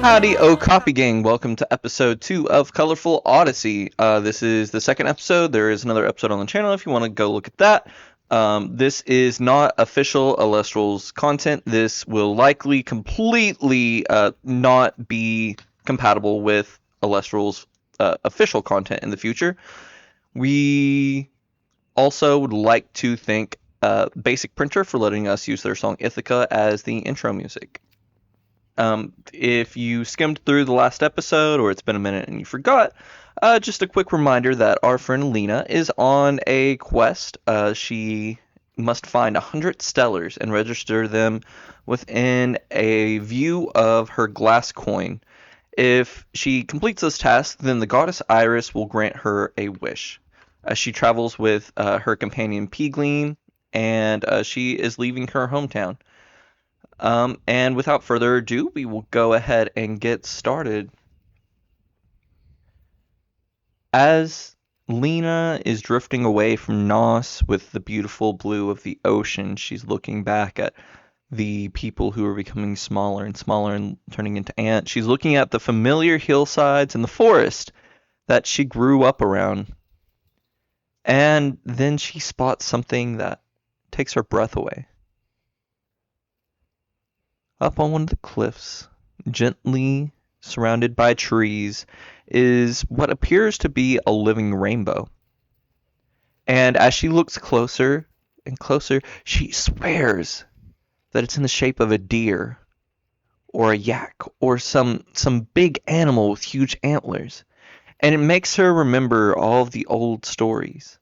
Howdy, Copy Gang. Welcome to episode 2 of Colorful Odyssey. This is the second episode. There is another episode on the channel if you want to go look at that. This is not official Elestrals content. This will likely completely not be compatible with Elestrals official content in the future. We also would like to thank Basic Printer for letting us use their song Ithaca as the intro music. If you skimmed through the last episode or it's been a minute and you forgot, just a quick reminder that our friend Lena is on a quest. She must find 100 stellars and register them within a view of her glass coin. If she completes this task, then the goddess Iris will grant her a wish. She travels with her companion Pigleen, and she is leaving her hometown. And without further ado, we will go ahead and get started. As Lena is drifting away from Nos with the beautiful blue of the ocean, she's looking back at the people who are becoming smaller and smaller and turning into ants. She's looking at the familiar hillsides and the forest that she grew up around. And then she spots something that takes her breath away. Up on one of the cliffs, gently surrounded by trees, is what appears to be a living rainbow. And as she looks closer and closer, she swears that it's in the shape of a deer, or a yak, or some big animal with huge antlers. And it makes her remember all of the old stories.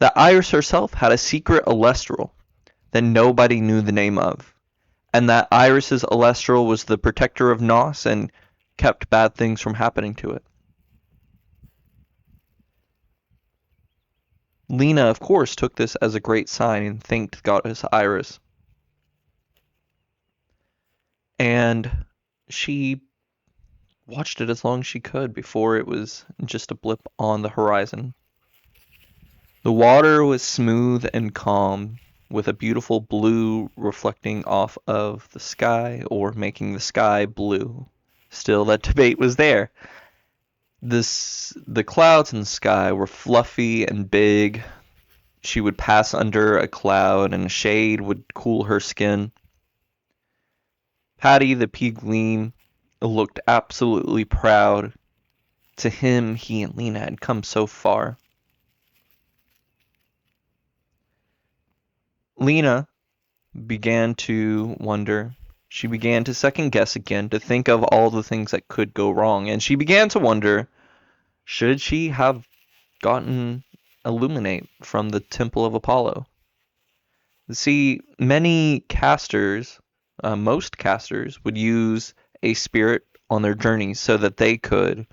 That Iris herself had a secret Elestral that nobody knew the name of. And that Iris's Elestral was the protector of Nos and kept bad things from happening to it. Lena, of course, took this as a great sign and thanked Goddess Iris. And she watched it as long as she could before it was just a blip on the horizon. The water was smooth and calm, with a beautiful blue reflecting off of the sky or making the sky blue. Still, that debate was there. The clouds in the sky were fluffy and big. She would pass under a cloud and a shade would cool her skin. Patty the Pigleen looked absolutely proud. To him, he and Lena had come so far. Lena began to wonder. She began to second guess again, to think of all the things that could go wrong. And she began to wonder, should she have gotten Illuminate from the Temple of Apollo? See, many casters, most casters, would use a spirit on their journeys so that they could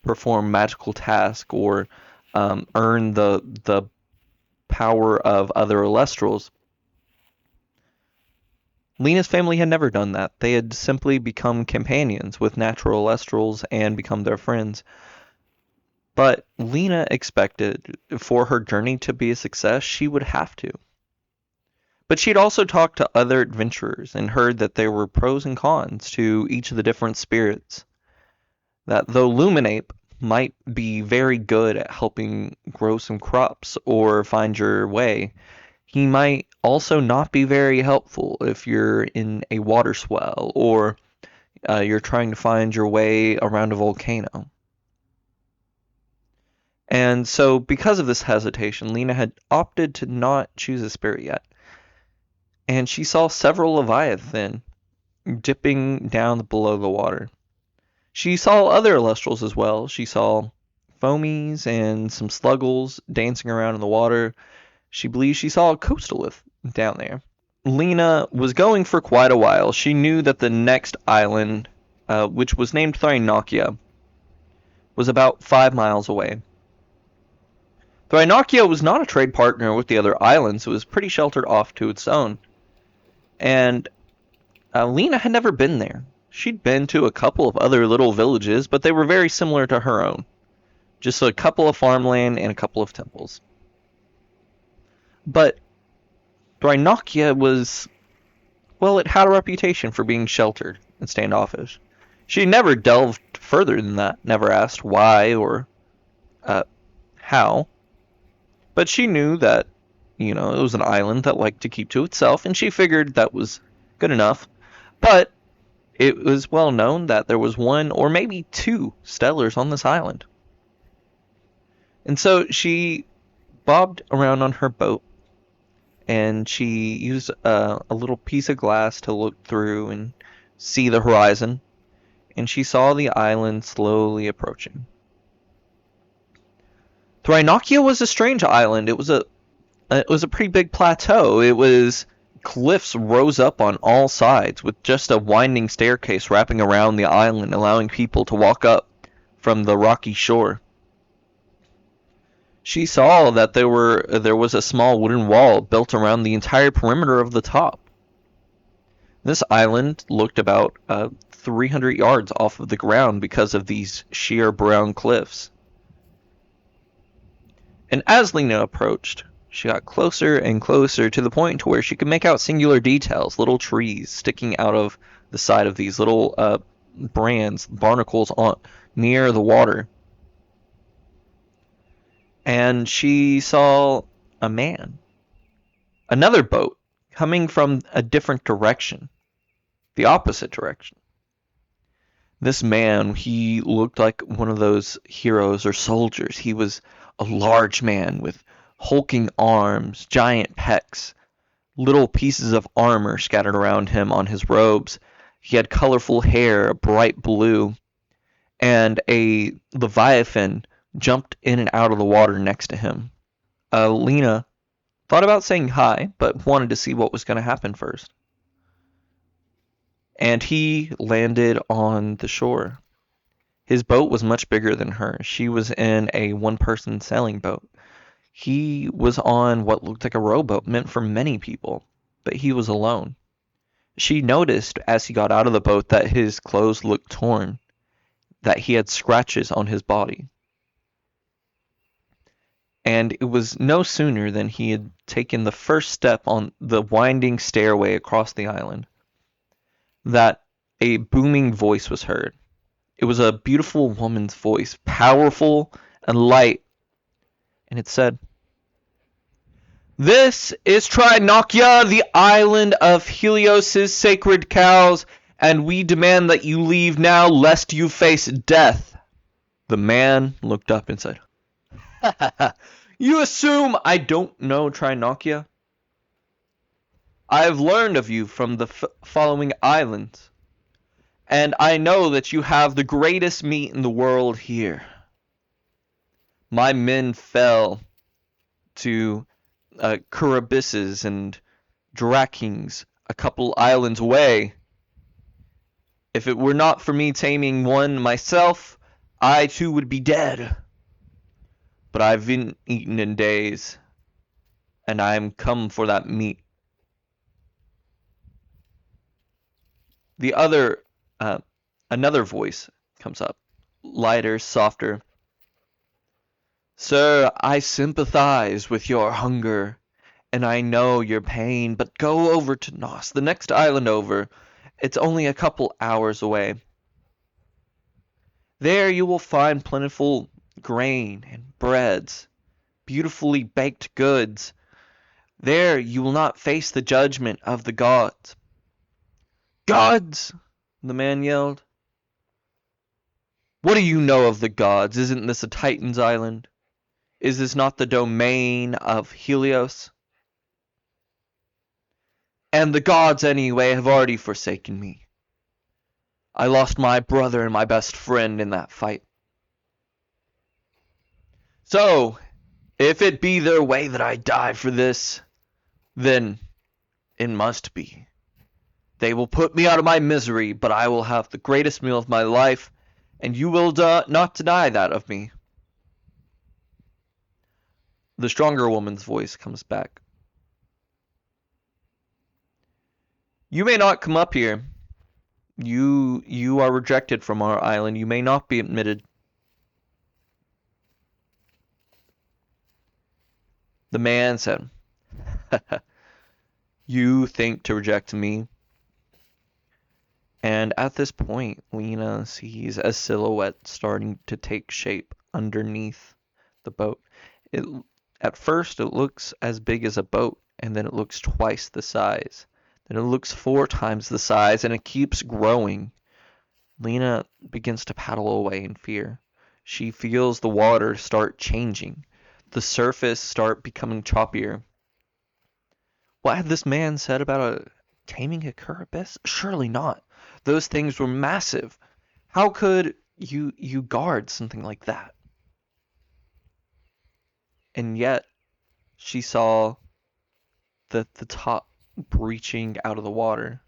perform magical tasks or earn the power of other Elestrals. Lena's family had never done that. They had simply become companions with natural Elestrals and become their friends. But Lena expected for her journey to be a success, she would have to. But she'd also talked to other adventurers and heard that there were pros and cons to each of the different spirits. That though Luminape might be very good at helping grow some crops or find your way, he might also not be very helpful if you're in a water swell or you're trying to find your way around a volcano. And so because of this hesitation, Lena had opted to not choose a spirit yet. And she saw several Leviathan dipping down below the water. She saw other Elestrals as well. She saw foamies and some sluggles dancing around in the water. She believes she saw a coastalith down there. Lena was going for quite a while. She knew that the next island, which was named Thrinakia, was about 5 miles away. Thrinakia was not a trade partner with the other islands. It was pretty sheltered off to its own. And Lena had never been there. She'd been to a couple of other little villages, but they were very similar to her own. Just a couple of farmland and a couple of temples. But Thrinakia was, well, it had a reputation for being sheltered and standoffish. She never delved further than that, never asked why or uh, how, but she knew that, it was an island that liked to keep to itself, and she figured that was good enough. But it was well known that there was one or maybe two stellars on this island. And so she bobbed around on her boat, and she used a little piece of glass to look through and see the horizon, and she saw the island slowly approaching. Thrinakia was a strange island. It was a pretty big plateau. It was cliffs rose up on all sides with just a winding staircase wrapping around the island, allowing people to walk up from the rocky shore. She saw that there was a small wooden wall built around the entire perimeter of the top. This island looked about 300 yards off of the ground because of these sheer brown cliffs. And as Lena approached, she got closer and closer to the point to where she could make out singular details, little trees sticking out of the side of these little barnacles near the water. And she saw a man, another boat, coming from a different direction, the opposite direction. This man, he looked like one of those heroes or soldiers. He was a large man with hulking arms, giant pecs, little pieces of armor scattered around him on his robes. He had colorful hair, bright blue, and a leviathan jumped in and out of the water next to him. Lena thought about saying hi, but wanted to see what was going to happen first. And he landed on the shore. His boat was much bigger than hers. She was in a one-person sailing boat. He was on what looked like a rowboat meant for many people, but he was alone. She noticed as he got out of the boat that his clothes looked torn, that he had scratches on his body. And it was no sooner than he had taken the first step on the winding stairway across the island that a booming voice was heard. It was a beautiful woman's voice, powerful and light, and it said, "This is Thrinakia, the island of Helios' sacred cows, and we demand that you leave now lest you face death." The man looked up and said, "You assume I don't know Thrinakia? I have learned of you from the following islands, and I know that you have the greatest meat in the world here. My men fell to Curabysses and Drakings a couple islands away. If it were not for me taming one myself, I too would be dead. But I've been eaten in days, and I am come for that meat." The another voice comes up, lighter, softer. "Sir, I sympathize with your hunger, and I know your pain, but go over to Nos, the next island over. It's only a couple hours away. There you will find plentiful grain and breads, beautifully baked goods. There you will not face the judgment of the gods." "Gods!" the man yelled. "What do you know of the gods? Isn't this a Titan's island? Is this not the domain of Helios? And the gods, anyway, have already forsaken me. I lost my brother and my best friend in that fight. So, if it be their way that I die for this, then it must be. They will put me out of my misery, but I will have the greatest meal of my life, and you will not deny that of me." The stronger woman's voice comes back. "You may not come up here. You are rejected from our island. You may not be admitted." The man said, "You think to reject me, And at this point, Lena sees a silhouette starting to take shape underneath the boat. It, at first, it looks as big as a boat, and then it looks twice the size. Then it looks 4 times the size, and it keeps growing. Lena begins to paddle away in fear. She feels the water start changing, the surface start becoming choppier. What had this man said about taming a carapace? Surely not. Those things were massive. How could you guard something like that? And yet she saw the top breaching out of the water.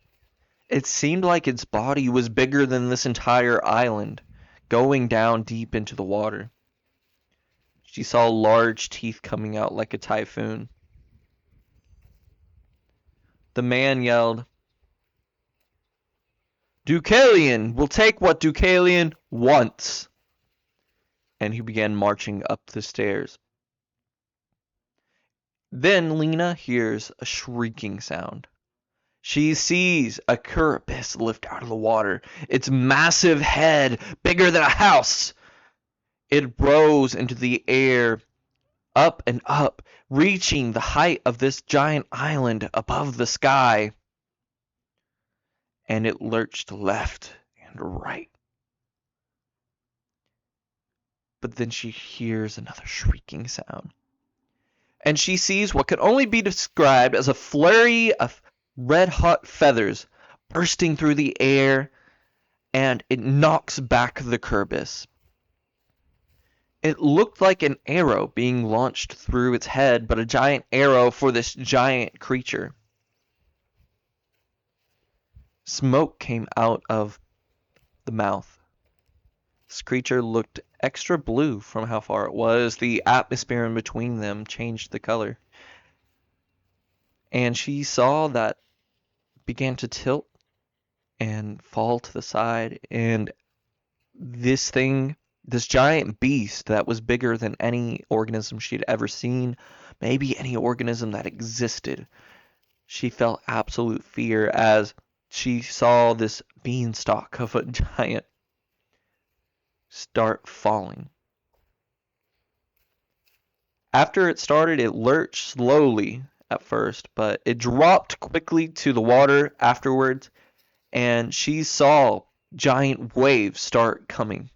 It seemed like its body was bigger than this entire island, going down deep into the water. She saw large teeth coming out like a typhoon. The man yelled, "Deucalion! We'll take what Deucalion wants!" And he began marching up the stairs. Then Lena hears a shrieking sound. She sees a carapace lift out of the water, its massive head bigger than a house. It rose into the air, up and up, reaching the height of this giant island above the sky. And it lurched left and right. But then she hears another shrieking sound. And she sees what could only be described as a flurry of red-hot feathers bursting through the air, and it knocks back the carapace. It looked like an arrow being launched through its head, but a giant arrow for this giant creature. Smoke came out of the mouth. This creature looked extra blue from how far it was. The atmosphere in between them changed the color. And she saw that began to tilt and fall to the side, and this thing, this giant beast that was bigger than any organism she'd ever seen, maybe any organism that existed. She felt absolute fear as she saw this beanstalk of a giant start falling. After it started, it lurched slowly at first, but it dropped quickly to the water afterwards, and she saw giant waves start coming.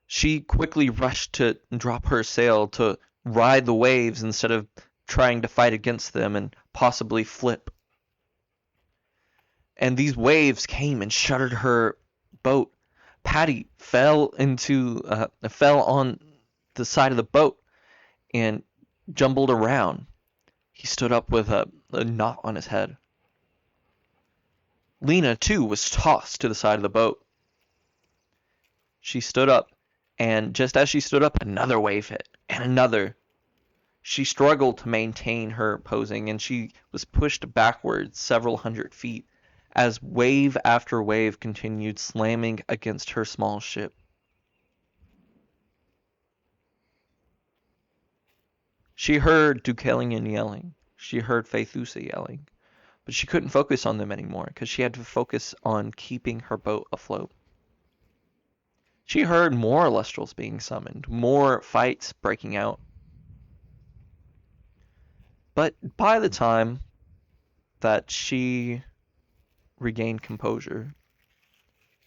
She quickly rushed to drop her sail to ride the waves instead of trying to fight against them and possibly flip. And these waves came and shuttered her boat. Patty fell on the side of the boat and jumbled around. He stood up with a knot on his head. Lena, too, was tossed to the side of the boat. She stood up, and just as she stood up, another wave hit, and another. She struggled to maintain her posing, and she was pushed backwards several hundred feet as wave after wave continued slamming against her small ship. She heard Deucalion yelling. She heard Phaethusa yelling. But she couldn't focus on them anymore because she had to focus on keeping her boat afloat. She heard more Elestrals being summoned, more fights breaking out. But by the time that she regained composure,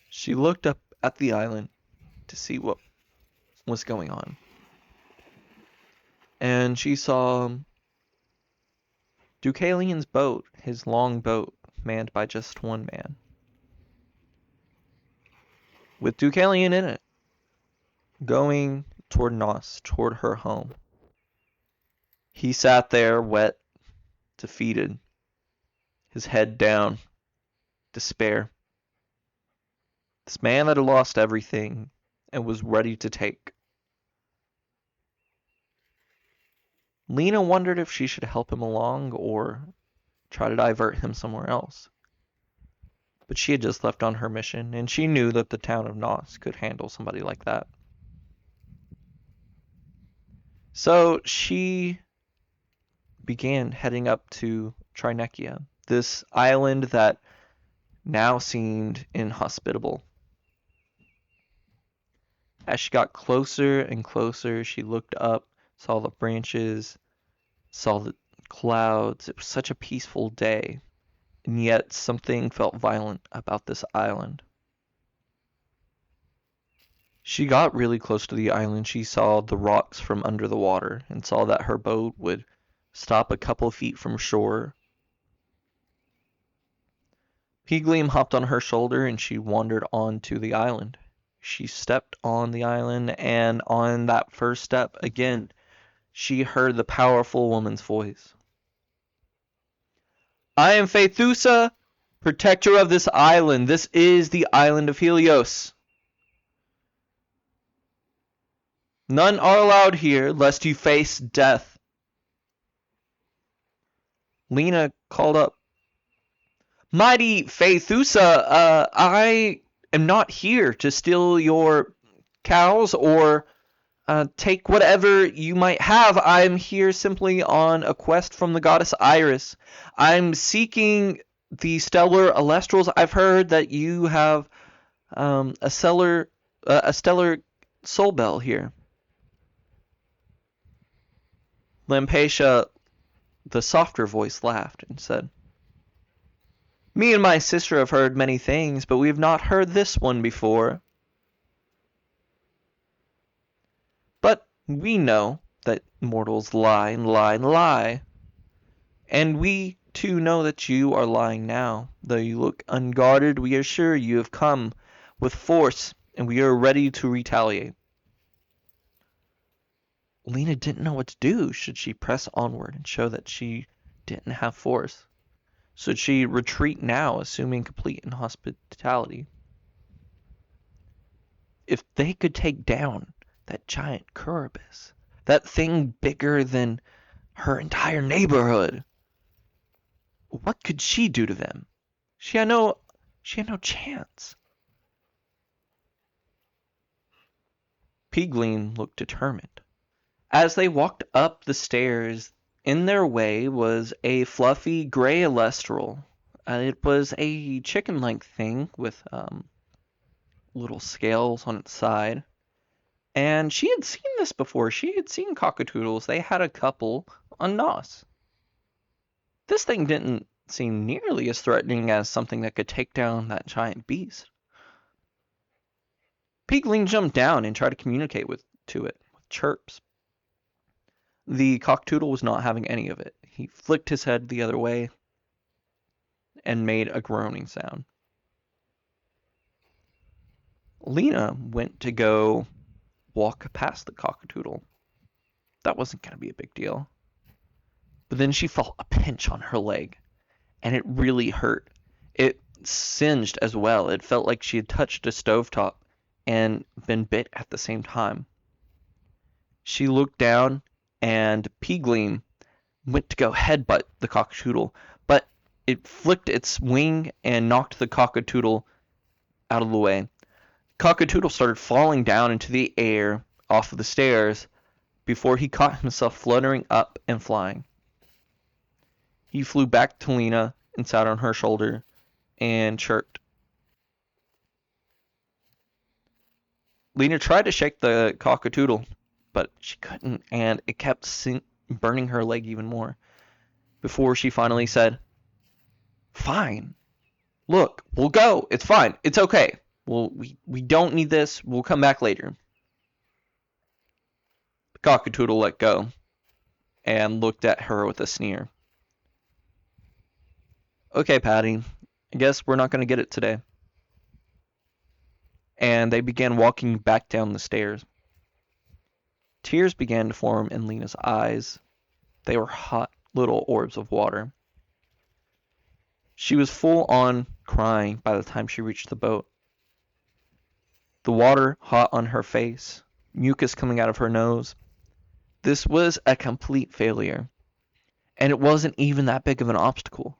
she looked up at the island to see what was going on. And she saw Deucalion's boat, his long boat, manned by just one man, with Deucalion in it, going toward Nos, toward her home. He sat there, wet, defeated, his head down, despair. This man that had lost everything and was ready to take. Lena wondered if she should help him along or try to divert him somewhere else. But she had just left on her mission, and she knew that the town of Nos could handle somebody like that. So she began heading up to Trinechia, this island that now seemed inhospitable. As she got closer and closer, she looked up, saw the branches, saw the clouds. It was such a peaceful day, and yet something felt violent about this island. She got really close to the island. She saw the rocks from under the water and saw that her boat would stop a couple feet from shore. Peagleam hopped on her shoulder and she wandered on to the island. She stepped on the island, and on that first step, again, she heard the powerful woman's voice. I am Phaethusa, protector of this island. This is the island of Helios. None are allowed here, lest you face death. Lena called up, Mighty Phaethusa, I am not here to steal your cows or take whatever you might have. I'm here simply on a quest from the goddess Iris. I'm seeking the stellar Elestrals. I've heard that you have a stellar soul bell here. Lampacia, the softer voice, laughed and said, Me and my sister have heard many things, but we have not heard this one before. But we know that mortals lie and lie and lie. And we too know that you are lying now. Though you look unguarded, we are sure you have come with force, and we are ready to retaliate. Lena didn't know what to do. Should she press onward and show that she didn't have force? Should she retreat now, assuming complete inhospitality? If they could take down that giant Curubus, that thing bigger than her entire neighborhood, what could she do to them? She had no chance. Peagleam looked determined. As they walked up the stairs, in their way was a fluffy gray Elestral. It was a chicken-like thing with little scales on its side. And she had seen this before. She had seen cockatoodles. They had a couple on Nos. This thing didn't seem nearly as threatening as something that could take down that giant beast. Peagleam jumped down and tried to communicate to it with chirps. The cockatoodle was not having any of it. He flicked his head the other way and made a groaning sound. Lena went to go walk past the cockatoodle. That wasn't going to be a big deal. But then she felt a pinch on her leg, and it really hurt. It singed as well. It felt like she had touched a stovetop and been bit at the same time. She looked down, and Peagleam went to go headbutt the cockatoodle, but it flicked its wing and knocked the cockatoodle out of the way. Cockatoodle started falling down into the air off of the stairs before he caught himself fluttering up and flying. He flew back to Lena and sat on her shoulder and chirped. Lena tried to shake the cockatoodle, but she couldn't, and it kept burning her leg even more, before she finally said, Fine. Look, we'll go. It's fine. It's okay. We don't need this. We'll come back later. The cockatoodle let go and looked at her with a sneer. Okay, Patty. I guess we're not going to get it today. And they began walking back down the stairs. Tears began to form in Lena's eyes. They were hot little orbs of water. She was full on crying by the time she reached the boat. The water hot on her face, mucus coming out of her nose. This was a complete failure. And it wasn't even that big of an obstacle.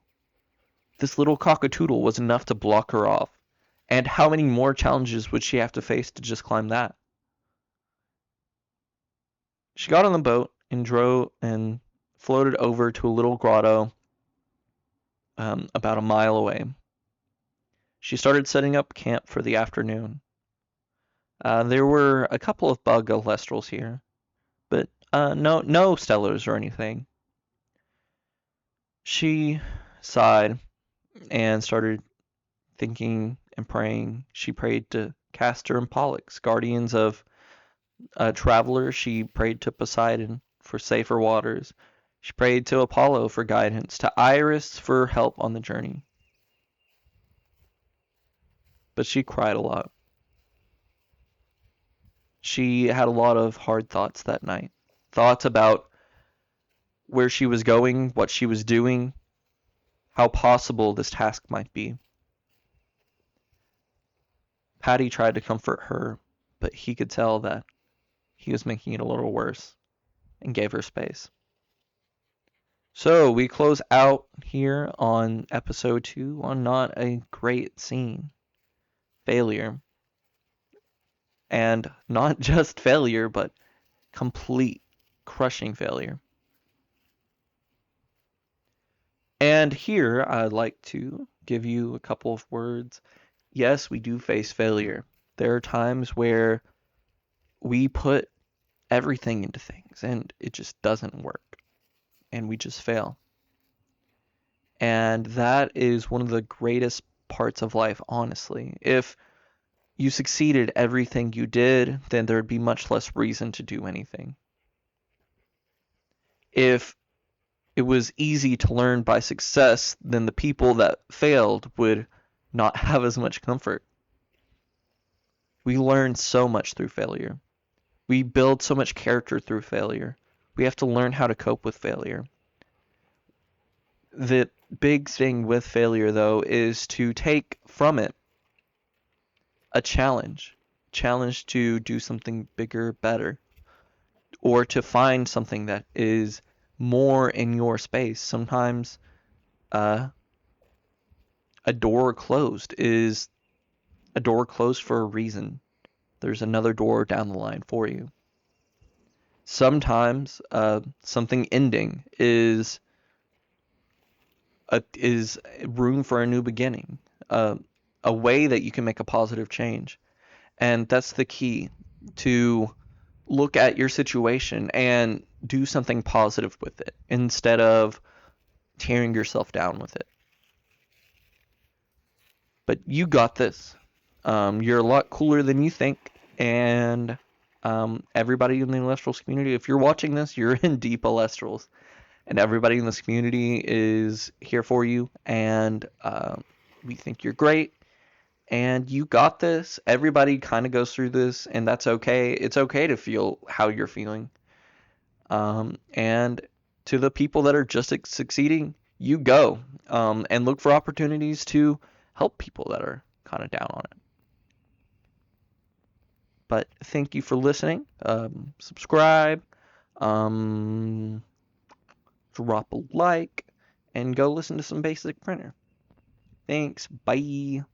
This little cockatoodle was enough to block her off. And how many more challenges would she have to face to just climb that? She got on the boat and drove and floated over to a little grotto about a mile away. She started setting up camp for the afternoon. There were a couple of bug Elestrals here, but no stellars or anything. She sighed and started thinking and praying. She prayed to Castor and Pollux, guardians of travelers. She prayed to Poseidon for safer waters. She prayed to Apollo for guidance, to Iris for help on the journey. But she cried a lot. She had a lot of hard thoughts that night. Thoughts about where she was going, what she was doing, how possible this task might be. Patty tried to comfort her, but he could tell that he was making it a little worse and gave her space. So we close out here on episode 2 on not a great scene. Failure. And not just failure, but complete crushing failure. And here I'd like to give you a couple of words. Yes, we do face failure. There are times where we put everything into things and it just doesn't work and we just fail. And that is one of the greatest parts of life, honestly. If you succeeded everything you did, then there'd be much less reason to do anything. If it was easy to learn by success, then the people that failed would not have as much comfort. We learn so much through failure. We build so much character through failure. We have to learn how to cope with failure. The big thing with failure, though, is to take from it a challenge to do something bigger, better, or to find something that is more in your space. Sometimes a door closed is a door closed for a reason. There's another door down the line for you. Sometimes something ending is room for a new beginning, a way that you can make a positive change. And that's the key, to look at your situation and do something positive with it instead of tearing yourself down with it. But you got this. You're a lot cooler than you think, and everybody in the Elestrals community, if you're watching this, you're in deep Elestrals, and everybody in this community is here for you, and we think you're great, and you got this. Everybody kind of goes through this, and that's okay. It's okay to feel how you're feeling. And to the people that are just succeeding, you go and look for opportunities to help people that are kind of down on it. But thank you for listening. Subscribe, drop a like, and go listen to some Basic Printer. Thanks. Bye.